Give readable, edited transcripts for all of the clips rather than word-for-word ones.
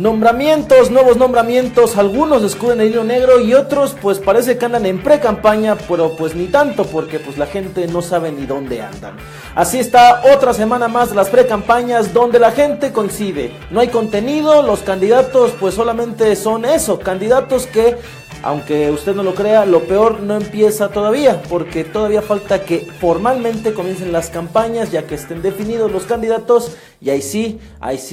nuevos nombramientos, algunos descubren el hilo negro y otros pues parece que andan en pre-campaña, pero pues ni tanto porque pues la gente no sabe ni dónde andan. Así está otra semana más de las pre-campañas donde la gente coincide, no hay contenido, los candidatos pues solamente son eso, candidatos que, aunque usted no lo crea, lo peor no empieza todavía, porque todavía falta que formalmente comiencen las campañas, ya que estén definidos los candidatos, y ahí sí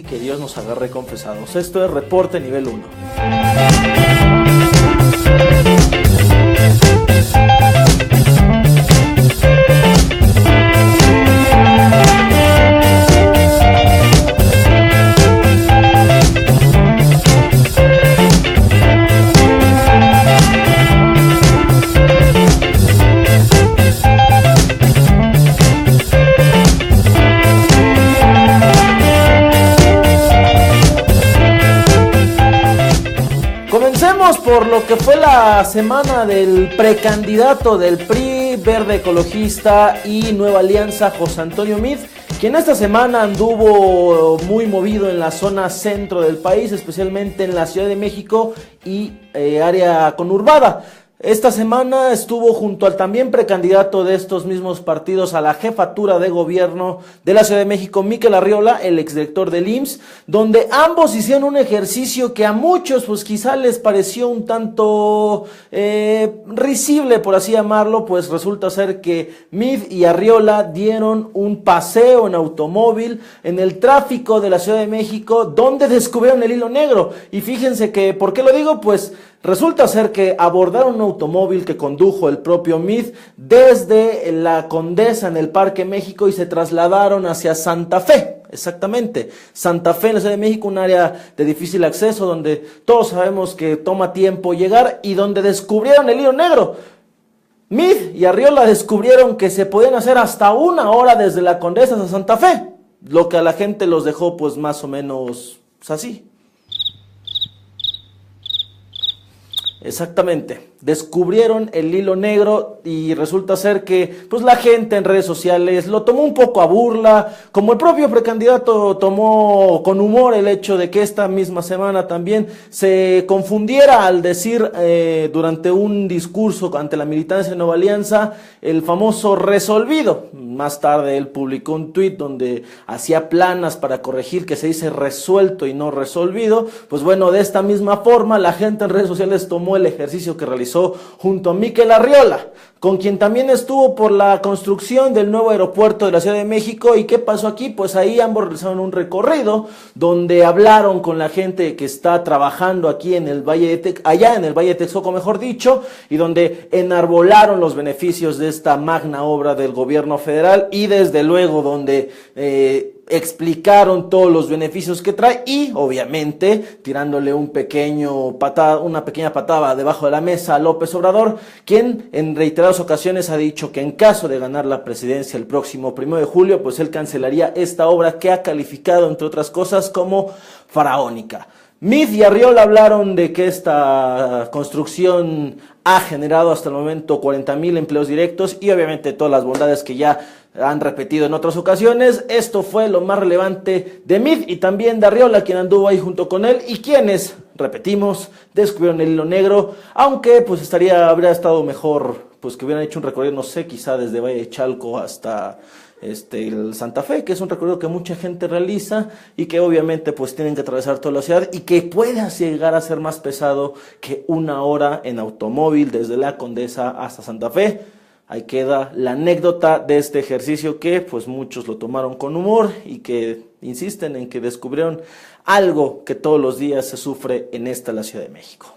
que Dios nos agarre confesados. Esto es Reporte Nivel 1. Comencemos por lo que fue la semana del precandidato del PRI, Verde Ecologista y Nueva Alianza, José Antonio Meade, quien esta semana anduvo muy movido en la zona centro del país, especialmente en la Ciudad de México y área conurbada. Esta semana estuvo junto al también precandidato de estos mismos partidos a la jefatura de gobierno de la Ciudad de México, Mikel Arriola, el exdirector del IMSS, donde ambos hicieron un ejercicio que a muchos pues quizá les pareció un tanto risible, por así llamarlo, pues resulta ser que Meade y Arriola dieron un paseo en automóvil en el tráfico de la Ciudad de México, donde descubrieron el hilo negro. Y fíjense que, ¿por qué lo digo? Pues resulta ser que abordaron un automóvil que condujo el propio Meade desde la Condesa en el Parque México y se trasladaron hacia Santa Fe. Exactamente, Santa Fe en la Ciudad de México, un área de difícil acceso donde todos sabemos que toma tiempo llegar y donde descubrieron el hilo negro. Meade y Arriola descubrieron que se podían hacer hasta 1 hora desde la Condesa hasta Santa Fe, lo que a la gente los dejó pues más o menos pues, así. Exactamente, descubrieron el hilo negro y resulta ser que pues la gente en redes sociales lo tomó un poco a burla, como el propio precandidato tomó con humor el hecho de que esta misma semana también se confundiera al decir durante un discurso ante la militancia de Nueva Alianza el famoso resolvido. Más tarde él publicó un tuit donde hacía planas para corregir que se dice resuelto y no resolvido. Pues bueno, de esta misma forma la gente en redes sociales tomó el ejercicio que realizó junto a Mikel Arriola, con quien también estuvo por la construcción del nuevo aeropuerto de la Ciudad de México. ¿Y qué pasó aquí? Pues ahí ambos realizaron un recorrido donde hablaron con la gente que está trabajando aquí en el Valle de allá en el Valle de Texcoco, mejor dicho, y donde enarbolaron los beneficios de esta magna obra del gobierno federal y desde luego donde explicaron todos los beneficios que trae y obviamente tirándole una pequeña patada debajo de la mesa a López Obrador, quien en reiteradas ocasiones ha dicho que en caso de ganar la presidencia el próximo 1 de julio, pues él cancelaría esta obra que ha calificado entre otras cosas como faraónica. Meade y Arriola hablaron de que esta construcción ha generado hasta el momento 40,000 empleos directos y obviamente todas las bondades que ya han repetido en otras ocasiones. Esto fue lo más relevante de Meade y también de Arriola, quien anduvo ahí junto con él y quienes, repetimos, descubrieron el hilo negro, aunque pues habría estado mejor pues que hubieran hecho un recorrido, no sé, quizá desde Valle de Chalco hasta el Santa Fe, que es un recorrido que mucha gente realiza y que obviamente pues tienen que atravesar toda la ciudad y que puede llegar a ser más pesado que 1 hora en automóvil desde la Condesa hasta Santa Fe. Ahí queda la anécdota de este ejercicio que pues muchos lo tomaron con humor y que insisten en que descubrieron algo que todos los días se sufre en la Ciudad de México.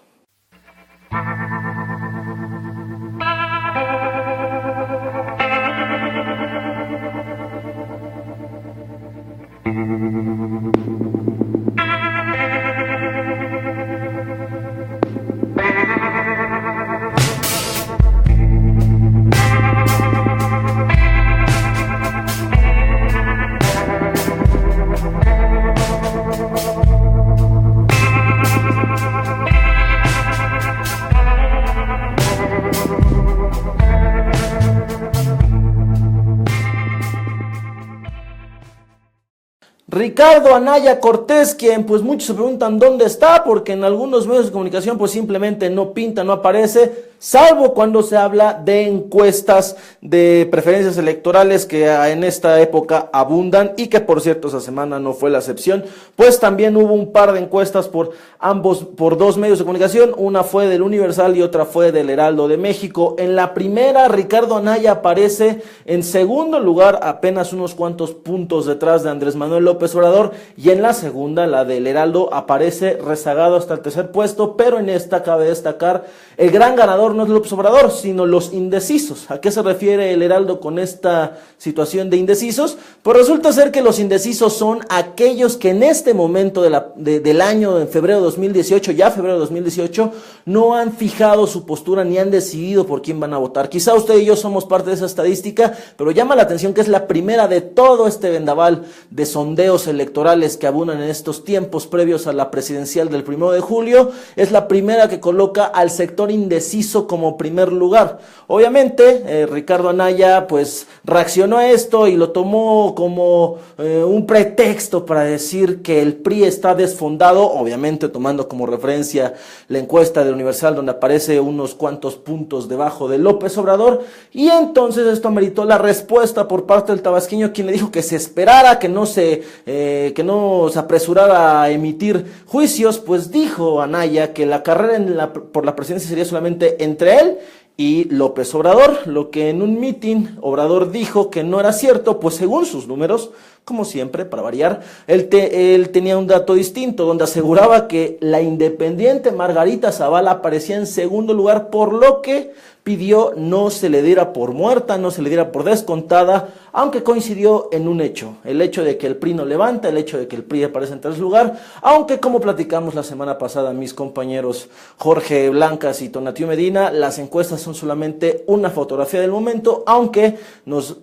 Ricardo Anaya Cortés, quien pues muchos se preguntan dónde está, porque en algunos medios de comunicación pues simplemente no pinta, no aparece, salvo cuando se habla de encuestas de preferencias electorales que en esta época abundan y que por cierto esa semana no fue la excepción, pues también hubo un par de encuestas por dos medios de comunicación, una fue del Universal y otra fue del Heraldo de México. En la primera, Ricardo Anaya aparece en segundo lugar, apenas unos cuantos puntos detrás de Andrés Manuel López Obrador, y en la segunda, la del Heraldo, aparece rezagado hasta el tercer puesto, pero en esta cabe destacar el gran ganador no es López Obrador, sino los indecisos. ¿A qué se refiere el Heraldo con esta situación de indecisos? Pues resulta ser que los indecisos son aquellos que en este momento del año, en febrero de 2018, ya febrero de 2018, no han fijado su postura ni han decidido por quién van a votar. Quizá usted y yo somos parte de esa estadística, pero llama la atención que es la primera de todo este vendaval de sondeos electorales que abundan en estos tiempos previos a la presidencial del 1 de julio, es la primera que coloca al sector indeciso como primer lugar. Obviamente, Ricardo Anaya pues reaccionó a esto y lo tomó como un pretexto para decir que el PRI está desfondado, obviamente tomando como referencia la encuesta del Universal donde aparece unos cuantos puntos debajo de López Obrador, y entonces esto ameritó la respuesta por parte del tabasqueño, quien le dijo que se esperara, que no se apresurara a emitir juicios. Pues dijo Anaya que la carrera por la presidencia sería solamente entre él y López Obrador, lo que en un mitin Obrador dijo que no era cierto, pues según sus números, como siempre, para variar, él tenía un dato distinto, donde aseguraba que la independiente Margarita Zavala aparecía en segundo lugar, por lo que pidió no se le diera por muerta, no se le diera por descontada, aunque coincidió en un hecho, el hecho de que el PRI no levanta, el hecho de que el PRI aparece en tercer lugar, aunque como platicamos la semana pasada mis compañeros Jorge Blancas y Tonatiuh Medina, las encuestas son solamente una fotografía del momento, aunque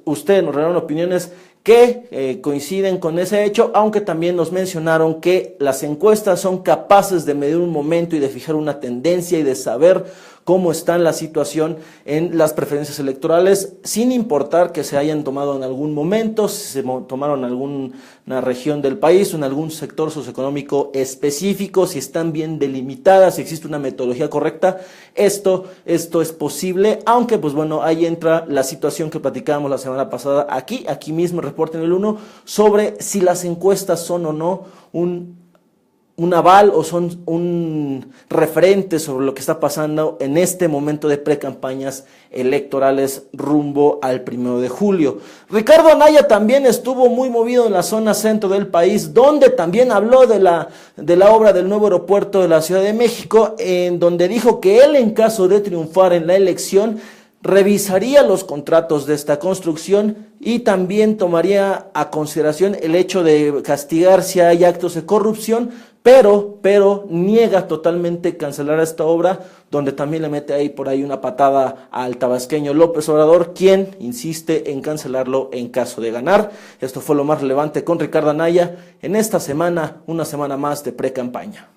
ustedes nos regalaron opiniones que coinciden con ese hecho, aunque también nos mencionaron que las encuestas son capaces de medir un momento y de fijar una tendencia y de saber cómo está la situación en las preferencias electorales, sin importar que se hayan tomado en algún momento, si se tomaron en alguna región del país o en algún sector socioeconómico específico, si están bien delimitadas, si existe una metodología correcta. Esto es posible, aunque pues bueno, ahí entra la situación que platicábamos la semana pasada aquí mismo, Reporte en el 1, sobre si las encuestas son o no un aval o son un referente sobre lo que está pasando en este momento de precampañas electorales rumbo al 1 de julio. Ricardo Anaya también estuvo muy movido en la zona centro del país, donde también habló de la obra del nuevo aeropuerto de la Ciudad de México, en donde dijo que él, en caso de triunfar en la elección, revisaría los contratos de esta construcción y también tomaría a consideración el hecho de castigar si hay actos de corrupción, pero niega totalmente cancelar esta obra, donde también le mete por ahí una patada al tabasqueño López Obrador, quien insiste en cancelarlo en caso de ganar. Esto fue lo más relevante con Ricardo Anaya en esta semana, una semana más de pre-campaña.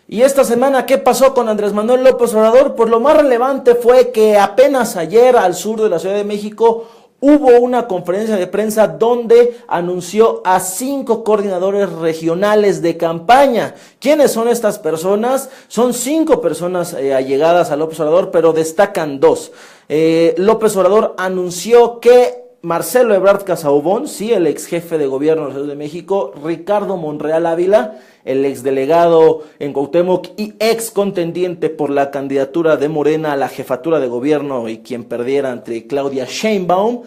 Y esta semana, ¿qué pasó con Andrés Manuel López Obrador? Pues lo más relevante fue que apenas ayer al sur de la Ciudad de México hubo una conferencia de prensa donde anunció a 5 coordinadores regionales de campaña. ¿Quiénes son estas personas? Son 5 personas allegadas a López Obrador, pero destacan 2. López Obrador anunció que Marcelo Ebrard Casaubon, sí, el ex jefe de gobierno de la Ciudad de México, Ricardo Monreal Ávila, el exdelegado en Cuauhtémoc y ex contendiente por la candidatura de Morena a la jefatura de gobierno y quien perdiera ante Claudia Sheinbaum,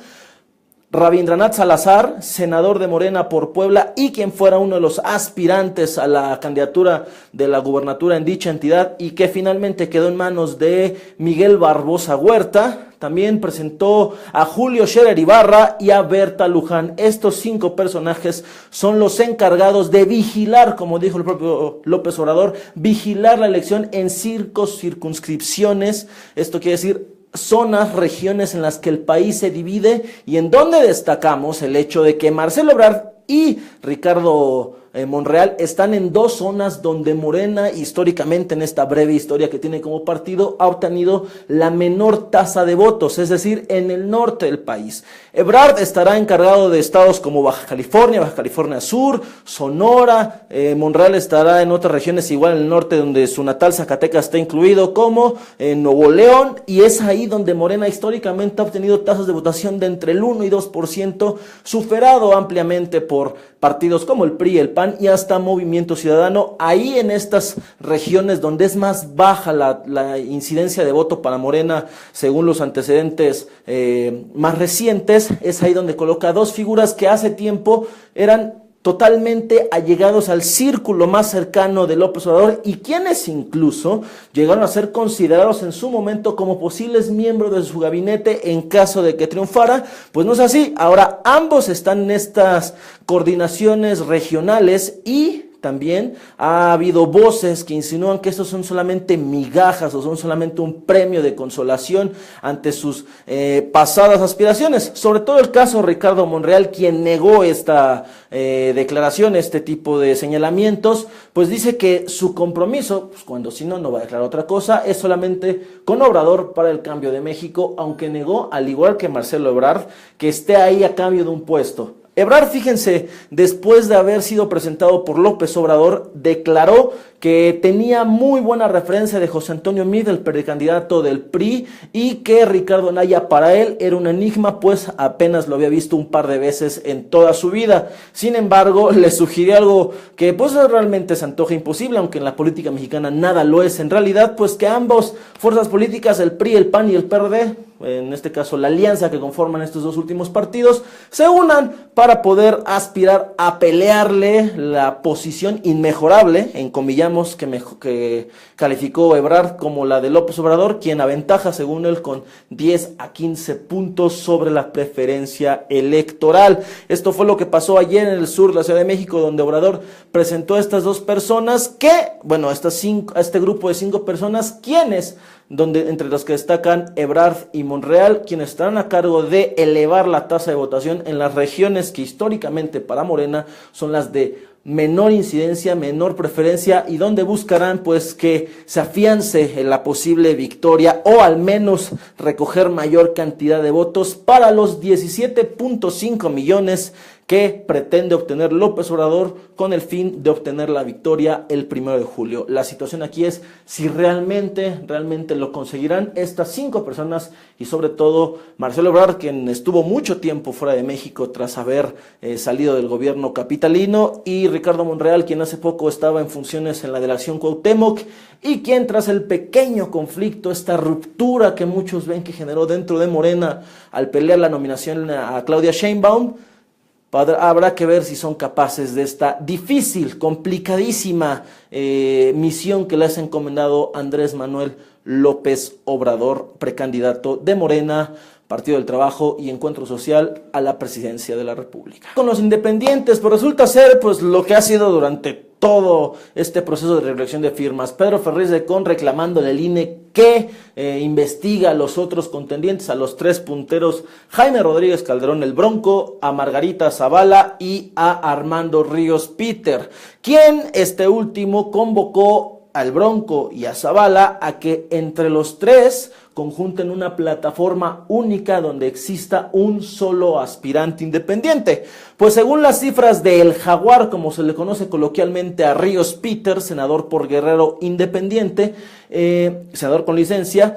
Rabindranath Salazar, senador de Morena por Puebla y quien fuera uno de los aspirantes a la candidatura de la gubernatura en dicha entidad y que finalmente quedó en manos de Miguel Barbosa Huerta. También presentó a Julio Scherer Ibarra y a Berta Luján. Estos 5 personajes son los encargados de vigilar, como dijo el propio López Obrador, vigilar la elección en circunscripciones. Esto quiere decir zonas, regiones en las que el país se divide y en donde destacamos el hecho de que Marcelo Ebrard y Ricardo Monreal están en 2 zonas donde Morena, históricamente en esta breve historia que tiene como partido, ha obtenido la menor tasa de votos, es decir, en el norte del país. Ebrard estará encargado de estados como Baja California Sur, Sonora. Monreal estará en otras regiones igual en el norte donde su natal Zacatecas está incluido, como Nuevo León, y es ahí donde Morena históricamente ha obtenido tasas de votación de entre el 1 y 2%, superado ampliamente por partidos como el PRI, el PAN y hasta Movimiento Ciudadano. Ahí en estas regiones donde es más baja la incidencia de voto para Morena, según los antecedentes más recientes, es ahí donde coloca 2 figuras que hace tiempo eran totalmente allegados al círculo más cercano de López Obrador y quienes incluso llegaron a ser considerados en su momento como posibles miembros de su gabinete en caso de que triunfara. Pues no es así. Ahora ambos están en estas coordinaciones regionales y también ha habido voces que insinúan que estos son solamente migajas o son solamente un premio de consolación ante sus pasadas aspiraciones. Sobre todo el caso de Ricardo Monreal, quien negó esta declaración, este tipo de señalamientos, pues dice que su compromiso, pues cuando si no, no va a declarar otra cosa, es solamente con Obrador para el cambio de México, aunque negó, al igual que Marcelo Ebrard, que esté ahí a cambio de un puesto. Ebrard, fíjense, después de haber sido presentado por López Obrador, declaró que tenía muy buena referencia de José Antonio Meade, el precandidato del PRI, y que Ricardo Anaya para él era un enigma, pues apenas lo había visto un par de veces en toda su vida. Sin embargo, le sugirió algo que pues realmente se antoja imposible, aunque en la política mexicana nada lo es en realidad, pues que ambas fuerzas políticas, el PRI, el PAN y el PRD, en este caso la alianza que conforman estos 2 últimos partidos, se unan para poder aspirar a pelearle la posición inmejorable, en comillamos, que calificó Ebrard como la de López Obrador, quien aventaja según él con 10 a 15 puntos sobre la preferencia electoral. Esto fue lo que pasó ayer en el sur de la Ciudad de México, donde Obrador presentó a estas 2 personas a este grupo de 5 personas, quienes, entre los que destacan Ebrard y Monreal, quienes estarán a cargo de elevar la tasa de votación en las regiones que históricamente para Morena son las de menor incidencia, menor preferencia y donde buscarán pues que se afiance en la posible victoria o al menos recoger mayor cantidad de votos para los 17.5 millones que pretende obtener López Obrador con el fin de obtener la victoria el 1 de julio. La situación aquí es si realmente lo conseguirán estas 5 personas y sobre todo Marcelo Ebrard, quien estuvo mucho tiempo fuera de México tras haber salido del gobierno capitalino, y Ricardo Monreal, quien hace poco estaba en funciones en la delegación Cuauhtémoc y quien tras el pequeño conflicto, esta ruptura que muchos ven que generó dentro de Morena al pelear la nominación a Claudia Sheinbaum, habrá que ver si son capaces de esta difícil, complicadísima misión que les ha encomendado Andrés Manuel López Obrador, precandidato de Morena, Partido del Trabajo y Encuentro Social a la presidencia de la República. Con los independientes, pues resulta ser pues lo que ha sido durante todo este proceso de recolección de firmas. Pedro Ferriz de Con reclamándole al INE que investiga a los otros contendientes, a los 3 punteros, Jaime Rodríguez Calderón el Bronco, a Margarita Zavala y a Armando Ríos Peter, quien este último convocó al Bronco y a Zavala a que entre los 3 conjunten una plataforma única donde exista un solo aspirante independiente. Pues según las cifras de El Jaguar, como se le conoce coloquialmente a Ríos Peter, senador por Guerrero independiente, senador con licencia,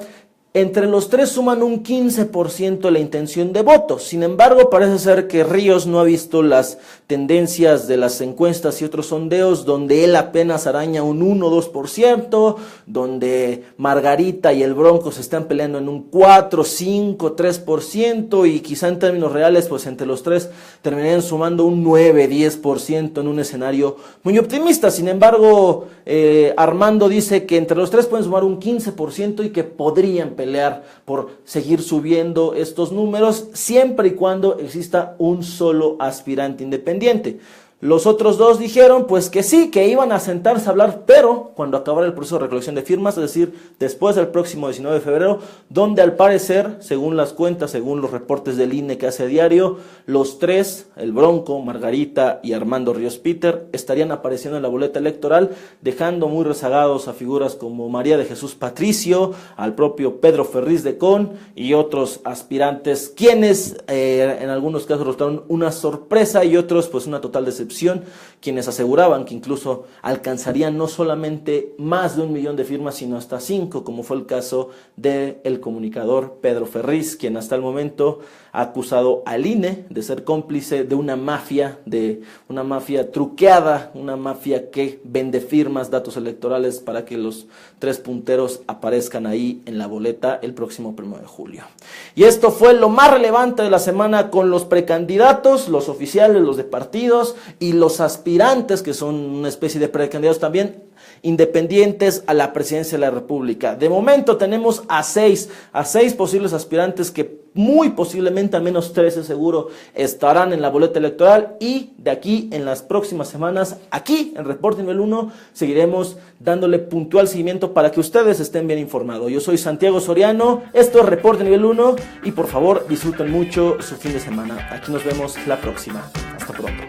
Entre los tres suman un 15% de la intención de voto. Sin embargo, parece ser que Ríos no ha visto las tendencias de las encuestas y otros sondeos donde él apenas araña un 1-2%, donde Margarita y el Bronco se están peleando en un 4, 5, 3% y quizá en términos reales, pues entre los tres terminarían sumando un 9, 10% en un escenario muy optimista. Sin embargo, Armando dice que entre los tres pueden sumar un 15% y que podrían pelear por seguir subiendo estos números siempre y cuando exista un solo aspirante independiente. Los otros dos dijeron pues que sí, que iban a sentarse a hablar, pero cuando acabara el proceso de recolección de firmas, es decir, después del próximo 19 de febrero, donde al parecer, según las cuentas, según los reportes del INE que hace a diario, los tres, el Bronco, Margarita y Armando Ríos Peter, estarían apareciendo en la boleta electoral, dejando muy rezagados a figuras como María de Jesús Patricio, al propio Pedro Ferriz de Con y otros aspirantes, quienes en algunos casos resultaron una sorpresa y otros pues una total decepción, quienes aseguraban que incluso alcanzarían no solamente más de 1 millón de firmas, sino hasta 5, como fue el caso del comunicador Pedro Ferriz, quien hasta el momento ha acusado al INE de ser cómplice de una mafia truqueada, una mafia que vende firmas, datos electorales para que los tres punteros aparezcan ahí en la boleta el próximo 1 de julio. Y esto fue lo más relevante de la semana con los precandidatos, los oficiales, los de partidos y los aspirantes, que son una especie de precandidatos también, independientes a la presidencia de la República. De momento tenemos a seis posibles aspirantes que muy posiblemente, al menos 13 seguro, estarán en la boleta electoral, y de aquí en las próximas semanas, aquí en Reporte Nivel 1, seguiremos dándole puntual seguimiento para que ustedes estén bien informados. Yo soy Santiago Soriano, esto es Reporte Nivel 1 y por favor disfruten mucho su fin de semana. Aquí nos vemos la próxima. Hasta pronto.